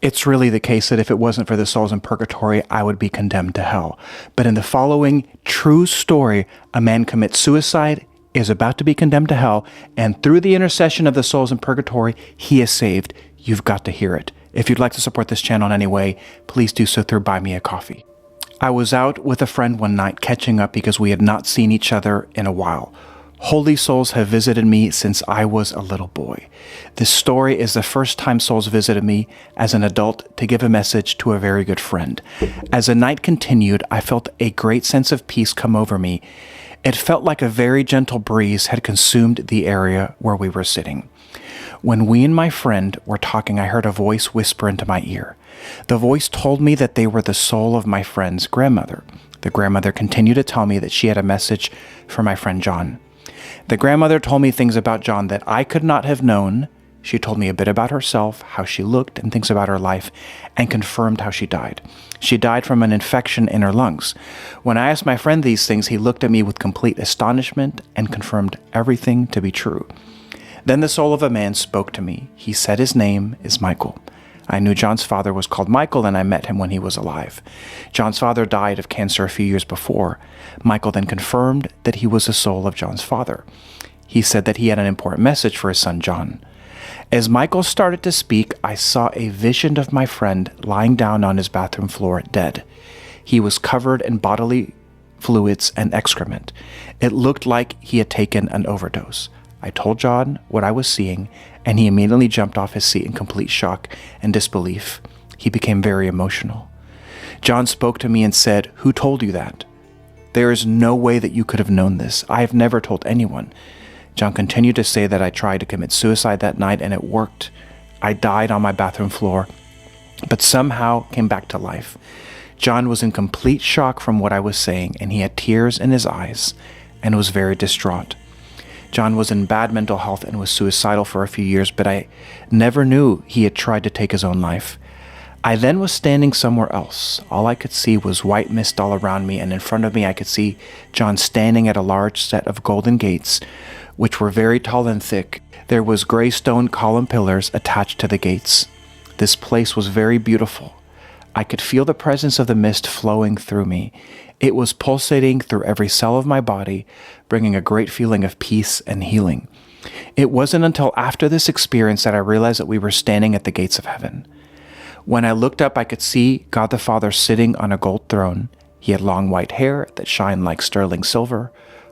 It's really the case that if it wasn't for the souls in purgatory, I would be condemned to hell. But in the following true story, a man commits suicide, is about to be condemned to hell, and through the intercession of the souls in purgatory, he is saved. You've got to hear it. If you'd like to support this channel in any way, please do so through Buy Me a Coffee. I was out with a friend one night catching up because we had not seen each other in a while. Holy souls have visited me since I was a little boy. This story is the first time souls visited me as an adult to give a message to a very good friend. As the night continued, I felt a great sense of peace come over me. It felt like a very gentle breeze had consumed the area where we were sitting. When we and my friend were talking, I heard a voice whisper into my ear. The voice told me that they were the soul of my friend's grandmother. The grandmother continued to tell me that she had a message for my friend John. The grandmother told me things about John that I could not have known. She told me a bit about herself, how she looked, and things about her life, and confirmed how she died. She died from an infection in her lungs. When I asked my friend these things, he looked at me with complete astonishment and confirmed everything to be true. Then the soul of a man spoke to me. He said his name is Michael. I knew John's father was called Michael, and I met him when he was alive. John's father died of cancer a few years before. Michael then confirmed that he was the soul of John's father. He said that he had an important message for his son John. As Michael started to speak, I saw a vision of my friend lying down on his bathroom floor dead. He was covered in bodily fluids and excrement. It looked like he had taken an overdose. I told John what I was seeing, and he immediately jumped off his seat in complete shock and disbelief. He became very emotional. John spoke to me and said, "Who told you that? There is no way that you could have known this. I have never told anyone." John continued to say that I tried to commit suicide that night, and it worked. I died on my bathroom floor, but somehow came back to life. John was in complete shock from what I was saying, and he had tears in his eyes and was very distraught. John was in bad mental health and was suicidal for a few years, but I never knew he had tried to take his own life. I then was standing somewhere else. All I could see was white mist all around me, and in front of me I could see John standing at a large set of golden gates, which were very tall and thick. There was gray stone column pillars attached to the gates. This place was very beautiful. I could feel the presence of the mist flowing through me. It was pulsating through every cell of my body, bringing a great feeling of peace and healing. It wasn't until after this experience that I realized that we were standing at the gates of heaven. When I looked up, I could see God the Father sitting on a gold throne. He had long white hair that shined like sterling silver,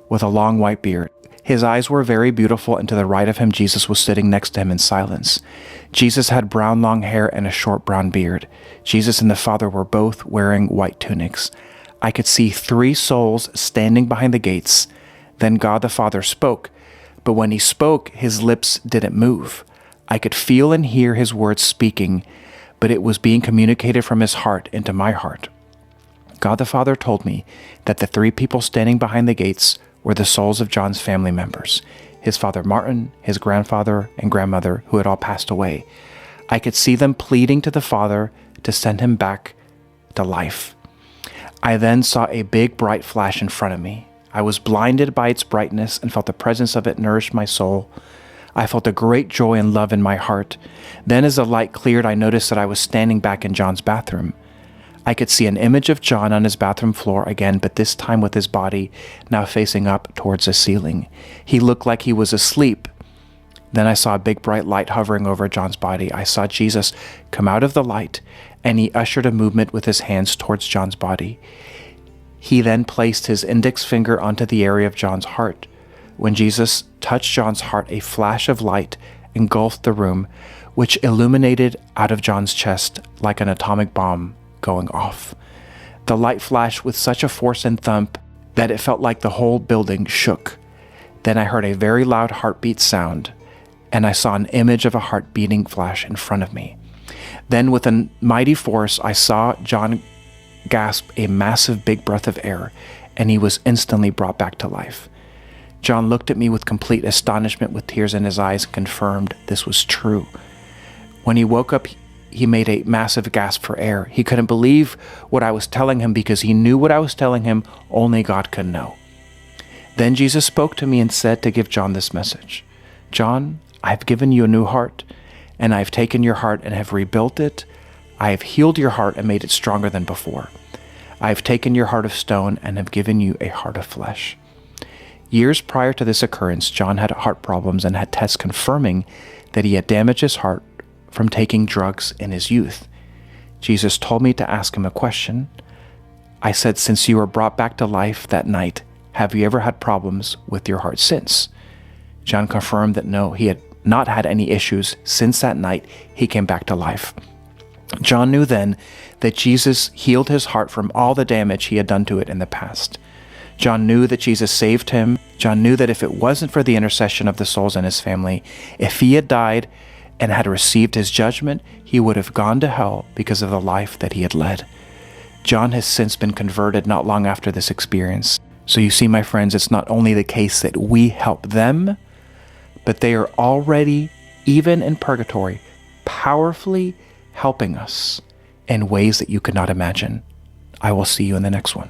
with a long white beard. His eyes were very beautiful, and to the right of him, Jesus was sitting next to him in silence. Jesus had brown long hair and a short brown beard. Jesus and the Father were both wearing white tunics. I could see 3 souls standing behind the gates. Then God the Father spoke, but when he spoke, his lips didn't move. I could feel and hear his words speaking, but it was being communicated from his heart into my heart. God the Father told me that the 3 people standing behind the gates were the souls of John's family members, his father Martin, his grandfather, and grandmother, who had all passed away. I could see them pleading to the Father to send him back to life. I then saw a big bright flash in front of me. I was blinded by its brightness and felt the presence of it nourish my soul. I felt a great joy and love in my heart. Then as the light cleared, I noticed that I was standing back in John's bathroom. I could see an image of John on his bathroom floor again, but this time with his body now facing up towards the ceiling. He looked like he was asleep. Then I saw a big bright light hovering over John's body. I saw Jesus come out of the light, and he ushered a movement with his hands towards John's body. He then placed his index finger onto the area of John's heart. When Jesus touched John's heart, a flash of light engulfed the room, which illuminated out of John's chest like an atomic bomb going off. The light flashed with such a force and thump that it felt like the whole building shook. Then I heard a very loud heartbeat sound, and I saw an image of a heart beating flash in front of me. Then with a mighty force, I saw John gasp a massive big breath of air, and he was instantly brought back to life. John looked at me with complete astonishment with tears in his eyes and confirmed this was true. When he woke up, he made a massive gasp for air. He couldn't believe what I was telling him because he knew what I was telling him only God could know. Then Jesus spoke to me and said to give John this message. John, I've given you a new heart, and I've taken your heart and have rebuilt it. I have healed your heart and made it stronger than before. I have taken your heart of stone and have given you a heart of flesh. Years prior to this occurrence, John had heart problems and had tests confirming that he had damaged his heart from taking drugs in his youth. Jesus told me to ask him a question. I said, since you were brought back to life that night, have you ever had problems with your heart since? John confirmed that no, he had not had any issues since that night he came back to life. John knew then that Jesus healed his heart from all the damage he had done to it in the past. John knew that Jesus saved him. John knew that if it wasn't for the intercession of the souls in his family, if he had died and had received his judgment, he would have gone to hell because of the life that he had led. John has since been converted not long after this experience. So you see, my friends, it's not only the case that we help them, but they are already, even in purgatory, powerfully helping us in ways that you could not imagine. I will see you in the next one.